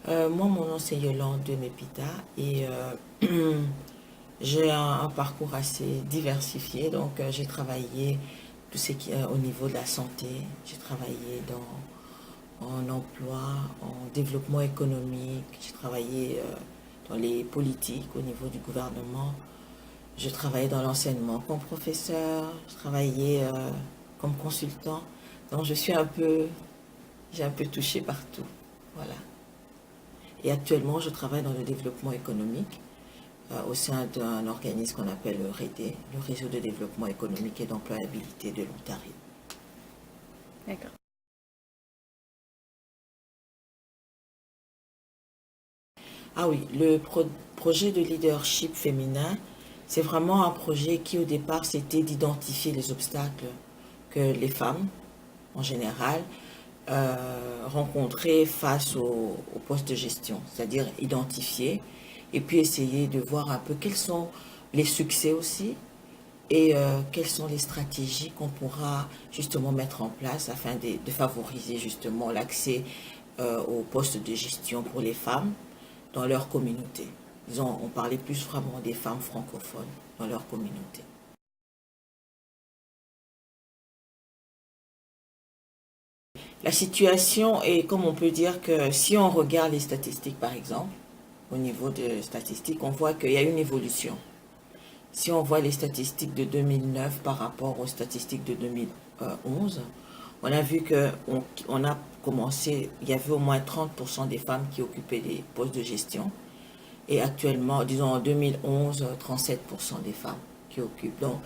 Moi, mon nom c'est Yolande Mépita et j'ai un parcours assez diversifié. Donc, j'ai travaillé tout ce qui est au niveau de la santé. J'ai travaillé en emploi, en développement économique. J'ai travaillé dans les politiques au niveau du gouvernement. Je travaillais dans l'enseignement comme professeur. Je travaillais comme consultant. Donc, j'ai un peu touché partout. Voilà. Et actuellement, je travaille dans le développement économique au sein d'un organisme qu'on appelle le REDE, le Réseau de développement économique et d'employabilité de l'Ontario. D'accord. Ah oui, le projet de leadership féminin, c'est vraiment un projet qui au départ c'était d'identifier les obstacles que les femmes en général rencontraient face au poste de gestion, c'est-à-dire identifier et puis essayer de voir un peu quels sont les succès aussi et quelles sont les stratégies qu'on pourra justement mettre en place afin de favoriser justement l'accès aux postes de gestion pour les femmes dans leur communauté. On parlait plus vraiment des femmes francophones dans leur communauté. La situation est, comme on peut dire que si on regarde les statistiques par exemple, au niveau de statistiques, on voit qu'il y a une évolution. Si on voit les statistiques de 2009 par rapport aux statistiques de 2011, on a vu qu'on a commencé, il y avait au moins 30% des femmes qui occupaient des postes de gestion. Et actuellement, disons en 2011, 37% des femmes qui occupent. Donc,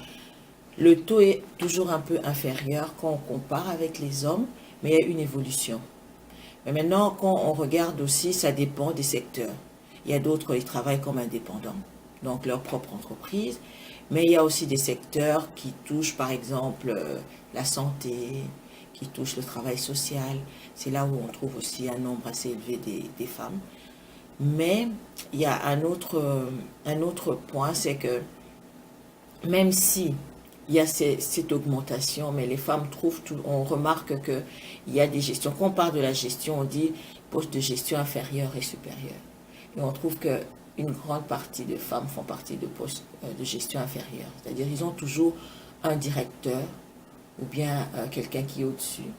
le taux est toujours un peu inférieur quand on compare avec les hommes, mais il y a une évolution. Mais maintenant, quand on regarde aussi, ça dépend des secteurs. Il y a d'autres qui travaillent comme indépendants, donc leur propre entreprise, mais il y a aussi des secteurs qui touchent, par exemple, la santé, qui touchent le travail social. C'est là où on trouve aussi un nombre assez élevé des femmes. Mais il y a un autre point, c'est que même si il y a cette augmentation, mais les femmes trouvent, on remarque qu'il y a des gestions. Quand on parle de la gestion, on dit poste de gestion inférieur et supérieur. Et on trouve qu'une grande partie des femmes font partie de postes de gestion inférieure. C'est-à-dire ils ont toujours un directeur ou bien quelqu'un qui est au-dessus,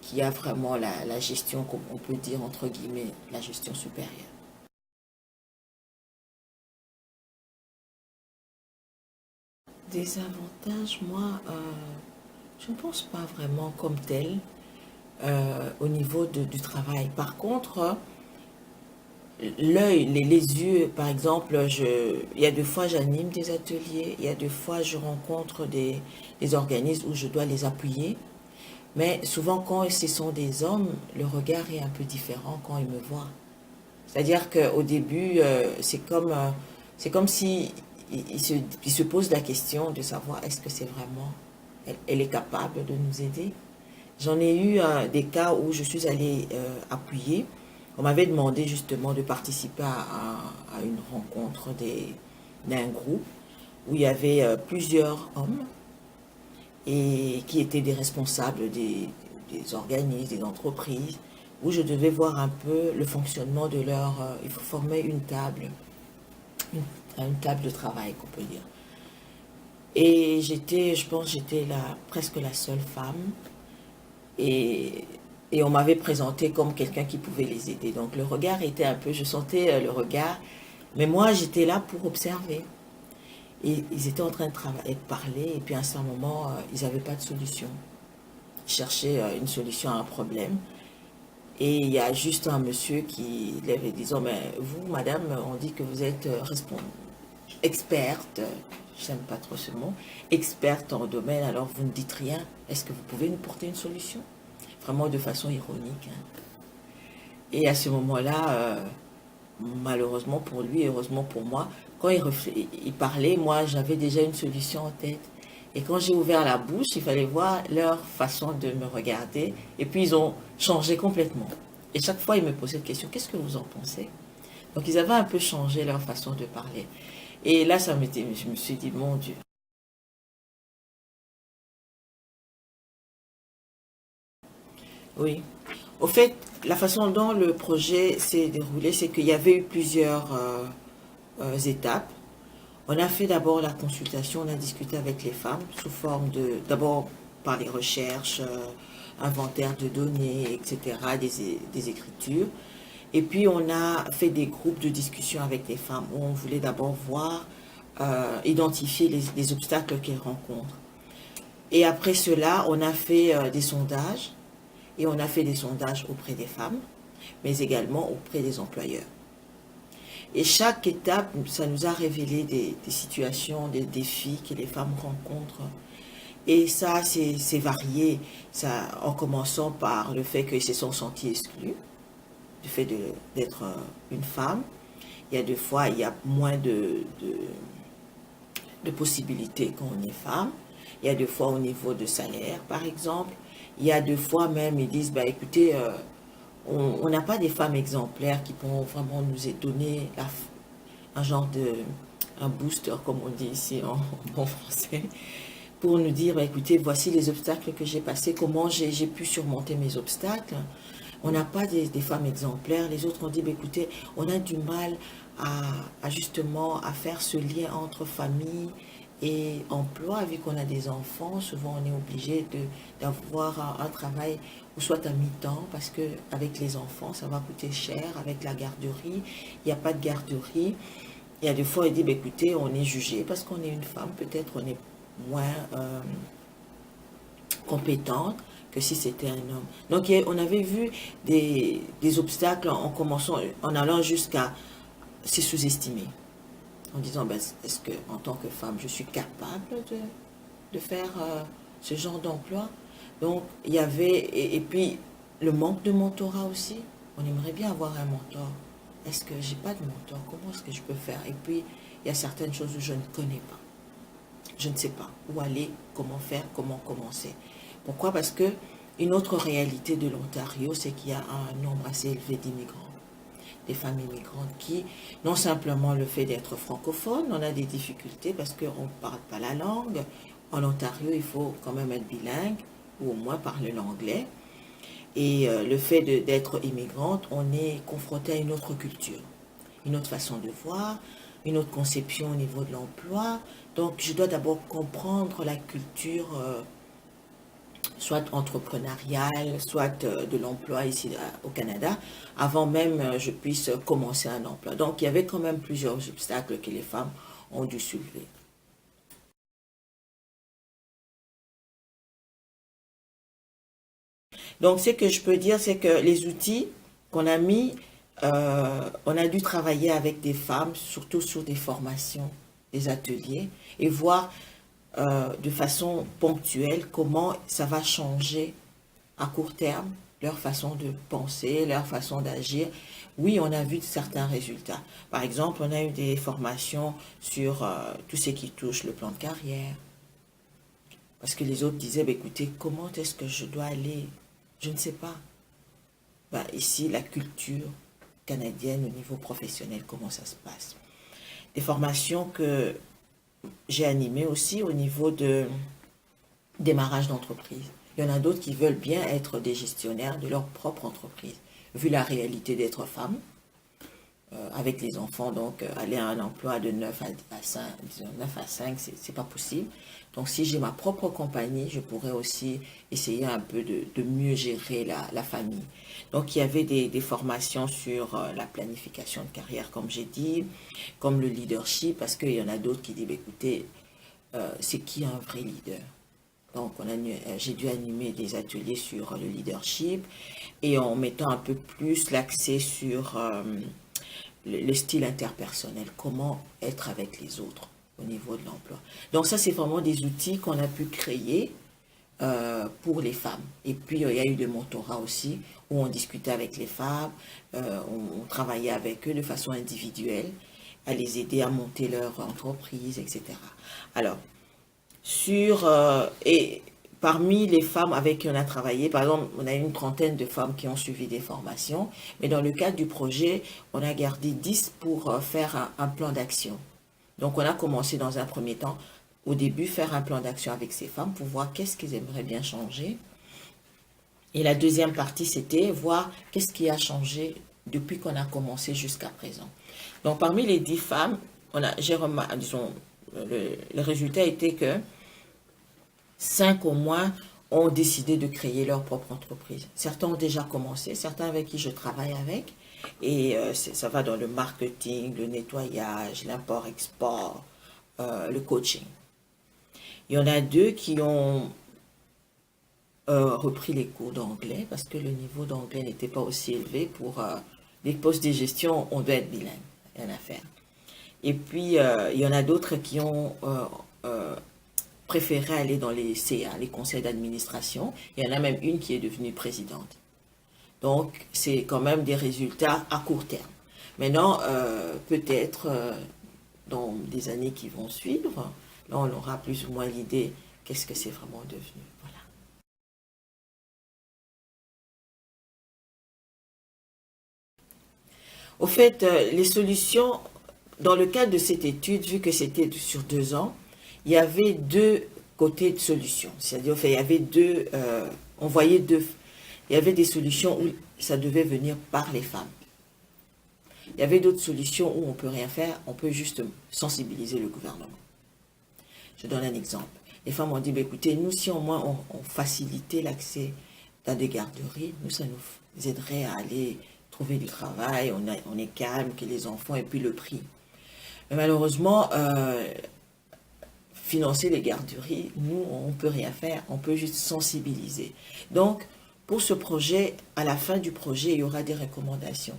qui a vraiment la gestion, comme on peut dire entre guillemets, la gestion supérieure. Des avantages, moi, je ne pense pas vraiment comme tel au niveau du travail. Par contre, l'œil, les yeux, par exemple, il y a des fois j'anime des ateliers, il y a des fois je rencontre des organismes où je dois les appuyer. Mais souvent, quand ce sont des hommes, le regard est un peu différent quand ils me voient. C'est-à-dire qu'au début, c'est comme si il se pose la question de savoir est-ce que c'est vraiment, elle est capable de nous aider. J'en ai eu des cas où je suis allée appuyer. On m'avait demandé justement de participer à une rencontre d'un groupe où il y avait plusieurs hommes et qui étaient des responsables des organismes, des entreprises, où je devais voir un peu le fonctionnement de leur... il faut former une table de travail, qu'on peut dire. Et je pense, j'étais presque la seule femme. Et, et on m'avait présenté comme quelqu'un qui pouvait les aider. Donc le regard était un peu, je sentais le regard, mais moi j'étais là pour observer. Et ils étaient en train de travailler, de parler, et puis à un certain moment, ils n'avaient pas de solution. Ils cherchaient une solution à un problème. Et il y a juste un monsieur qui lève et disant, mais vous, madame, on dit que vous êtes experte, j'aime pas trop ce mot, experte en domaine, alors vous ne dites rien. Est-ce que vous pouvez nous porter une solution? Vraiment de façon ironique. Hein. Et à ce moment-là, malheureusement pour lui, heureusement pour moi, quand il parlait, moi j'avais déjà une solution en tête. Et quand j'ai ouvert la bouche, il fallait voir leur façon de me regarder. Et puis ils ont changé complètement. Et chaque fois, ils me posaient la question, qu'est-ce que vous en pensez? Donc ils avaient un peu changé leur façon de parler. Et là, je me suis dit, mon Dieu. Oui. Au fait, la façon dont le projet s'est déroulé, c'est qu'il y avait eu plusieurs étapes. On a fait d'abord la consultation, on a discuté avec les femmes sous forme d'abord par les recherches, inventaire de données, etc., des écritures. Et puis on a fait des groupes de discussion avec les femmes où on voulait d'abord voir, identifier les obstacles qu'elles rencontrent. Et après cela, on a fait des sondages, et on a fait des sondages auprès des femmes, mais également auprès des employeurs. Et chaque étape, ça nous a révélé des situations, des défis que les femmes rencontrent. Et ça, c'est varié, ça, en commençant par le fait qu'elles se sont senties exclues, du fait d'être une femme. Il y a des fois, il y a moins de possibilités quand on est femme. Il y a des fois au niveau de salaire, par exemple. Il y a des fois même, ils disent, bah, écoutez, on n'a pas des femmes exemplaires qui pourront vraiment nous donner un genre un booster, comme on dit ici en bon français, pour nous dire, bah, écoutez, voici les obstacles que j'ai passés, comment j'ai pu surmonter mes obstacles. On n'a pas des femmes exemplaires. Les autres ont dit, bah, écoutez, on a du mal justement à faire ce lien entre famille et emploi, vu qu'on a des enfants. Souvent on est obligé d'avoir un travail ou soit à mi-temps, parce que avec les enfants ça va coûter cher. Avec la garderie, il n'y a pas de garderie. Il y a des fois il dit, bah, écoutez, on est jugé parce qu'on est une femme, peut-être on est moins compétente que si c'était un homme. Donc on avait vu des obstacles en commençant, en allant jusqu'à se sous-estimer, en disant, ben, est-ce que en tant que femme, je suis capable de faire ce genre d'emploi? Donc, il y avait, et puis, le manque de mentorat aussi. On aimerait bien avoir un mentor. Est-ce que j'ai pas de mentor? Comment est-ce que je peux faire? Et puis, il y a certaines choses où je ne connais pas. Je ne sais pas où aller, comment faire, comment commencer. Pourquoi? Parce que une autre réalité de l'Ontario, c'est qu'il y a un nombre assez élevé d'immigrants, des femmes immigrantes qui, non simplement le fait d'être francophone, on a des difficultés parce qu'on ne parle pas la langue. En Ontario, il faut quand même être bilingue ou au moins parler l'anglais. Et le fait d'être immigrante, on est confronté à une autre culture, une autre façon de voir, une autre conception au niveau de l'emploi. Donc, je dois d'abord comprendre la culture soit entrepreneuriale, soit de l'emploi ici au Canada, avant même je puisse commencer un emploi. Donc, il y avait quand même plusieurs obstacles que les femmes ont dû soulever. Donc, ce que je peux dire, c'est que les outils qu'on a mis, on a dû travailler avec des femmes, surtout sur des formations, des ateliers, et voir de façon ponctuelle comment ça va changer à court terme leur façon de penser, leur façon d'agir. Oui, on a vu certains résultats. Par exemple, on a eu des formations sur tout ce qui touche le plan de carrière. Parce que les autres disaient, bah, écoutez, comment est-ce que je dois aller? Je ne sais pas. Bah, ici, la culture canadienne au niveau professionnel, comment ça se passe. Des formations que j'ai animées aussi au niveau de démarrage d'entreprise. Il y en a d'autres qui veulent bien être des gestionnaires de leur propre entreprise. Vu la réalité d'être femme, avec les enfants, donc aller à un emploi de 9 à 5, disons 9 à 5, c'est pas possible. Donc si j'ai ma propre compagnie, je pourrais aussi essayer un peu de mieux gérer la famille. Donc il y avait des formations sur la planification de carrière, comme j'ai dit, comme le leadership, parce qu'il y en a d'autres qui disent, bah, écoutez, c'est qui un vrai leader? Donc, j'ai dû animer des ateliers sur le leadership et en mettant un peu plus l'accès sur le style interpersonnel, comment être avec les autres au niveau de l'emploi. Donc ça, c'est vraiment des outils qu'on a pu créer pour les femmes. Et puis, il y a eu des mentorats aussi, où on discutait avec les femmes, on travaillait avec eux de façon individuelle, à les aider à monter leur entreprise, etc. Alors, et parmi les femmes avec qui on a travaillé, par exemple, on a une trentaine de femmes qui ont suivi des formations, mais dans le cadre du projet, on a gardé 10 pour faire un plan d'action. Donc, on a commencé dans un premier temps, au début, faire un plan d'action avec ces femmes pour voir qu'est-ce qu'elles aimeraient bien changer. Et la deuxième partie, c'était voir qu'est-ce qui a changé depuis qu'on a commencé jusqu'à présent. Donc, parmi les 10 femmes, j'ai remarqué, disons, le résultat était que 5 au moins ont décidé de créer leur propre entreprise. Certains ont déjà commencé, certains avec qui je travaille avec, et ça va dans le marketing, le nettoyage, l'import-export, le coaching. Il y en a 2 qui ont repris les cours d'anglais parce que le niveau d'anglais n'était pas aussi élevé pour les postes de gestion, on doit être bilingue, rien à faire. Et puis, il y en a d'autres qui ont préféré aller dans les CA, les conseils d'administration. Il y en a même une qui est devenue présidente. Donc, c'est quand même des résultats à court terme. Maintenant, peut-être dans des années qui vont suivre, là, on aura plus ou moins l'idée qu'est-ce que c'est vraiment devenu. Voilà. Au fait, les solutions, dans le cadre de cette étude, vu que c'était sur 2 ans, il y avait 2 côtés de solutions. C'est-à-dire, il y avait on voyait il y avait des solutions où ça devait venir par les femmes. Il y avait d'autres solutions où on ne peut rien faire, on peut juste sensibiliser le gouvernement. Je donne un exemple. Les femmes ont dit, bah, écoutez, nous, si au moins on facilitait l'accès dans des garderies, nous, ça nous aiderait à aller trouver du travail, on est calme, que les enfants, et puis le prix. Mais malheureusement, financer les garderies, nous, on ne peut rien faire, on peut juste sensibiliser. Donc, pour ce projet, à la fin du projet, il y aura des recommandations.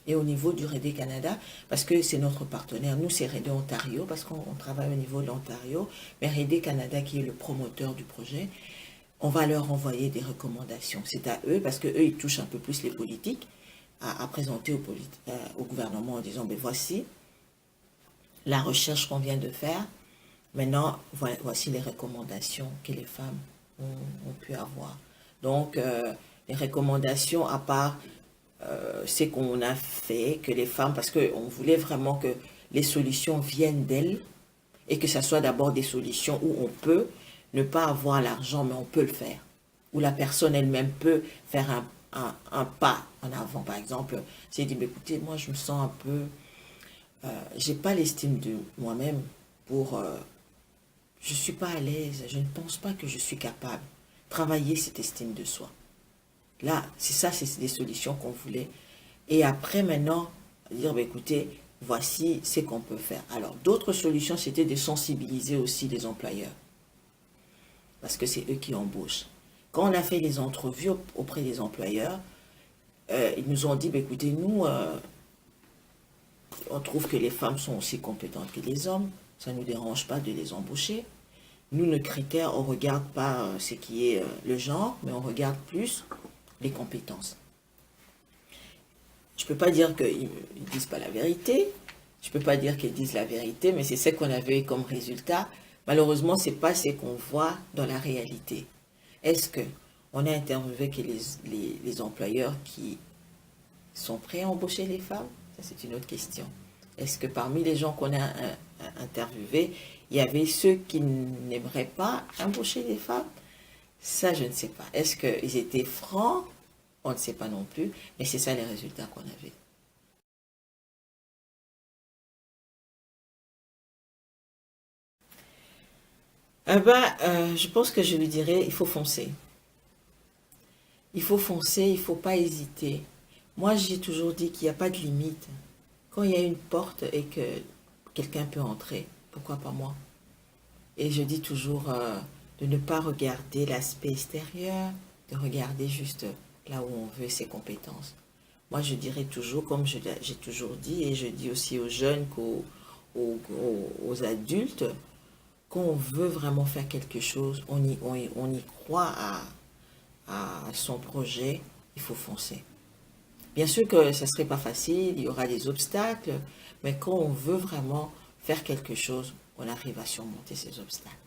Et au niveau du REDE Canada, parce que c'est notre partenaire, nous c'est REDE Ontario, parce qu'on travaille au niveau de l'Ontario, mais REDE Canada qui est le promoteur du projet, on va leur envoyer des recommandations. C'est à eux, parce qu'eux ils touchent un peu plus les politiques, à présenter au gouvernement en disant, ben voici la recherche qu'on vient de faire, maintenant voici les recommandations que les femmes ont pu avoir. Donc les recommandations à part c'est qu'on a fait que les femmes, parce qu'on voulait vraiment que les solutions viennent d'elles et que ce soit d'abord des solutions où on peut ne pas avoir l'argent, mais on peut le faire. Où la personne elle-même peut faire un pas en avant. Par exemple, c'est dit, écoutez, moi je me sens un peu, j'ai pas l'estime de moi-même pour, je suis pas à l'aise, je ne pense pas que je suis capable. Travailler cette estime de soi. Là, c'est ça, c'est des solutions qu'on voulait. Et après, maintenant, dire, bah, écoutez, voici ce qu'on peut faire. Alors, d'autres solutions, c'était de sensibiliser aussi les employeurs. Parce que c'est eux qui embauchent. Quand on a fait les entrevues auprès des employeurs, ils nous ont dit, bah, écoutez, nous, on trouve que les femmes sont aussi compétentes que les hommes. Ça ne nous dérange pas de les embaucher. Nous, nos critères, on ne regarde pas ce qui est le genre, mais on regarde plus les compétences. Je ne peux pas dire qu'ils ne disent pas la vérité, je ne peux pas dire qu'ils disent la vérité, mais c'est ce qu'on avait comme résultat. Malheureusement, ce n'est pas ce qu'on voit dans la réalité. Est-ce qu'on a interviewé que les employeurs qui sont prêts à embaucher les femmes? Ça, c'est une autre question. Est-ce que parmi les gens qu'on a interviewés, il y avait ceux qui n'aimeraient pas embaucher les femmes? Ça, je ne sais pas. Est-ce qu'ils étaient francs? On ne sait pas non plus, mais c'est ça les résultats qu'on avait. Je pense que je lui dirais, il faut foncer. Il faut foncer, il ne faut pas hésiter. Moi, j'ai toujours dit qu'il n'y a pas de limite. Quand il y a une porte et que quelqu'un peut entrer, pourquoi pas moi? Et je dis toujours de ne pas regarder l'aspect extérieur, de regarder juste là où on veut ses compétences. Moi, je dirais toujours, comme j'ai toujours dit, et je dis aussi aux jeunes qu'aux adultes, quand on veut vraiment faire quelque chose, on y croit à son projet, il faut foncer. Bien sûr que ça ne serait pas facile, il y aura des obstacles, mais quand on veut vraiment faire quelque chose, on arrive à surmonter ces obstacles.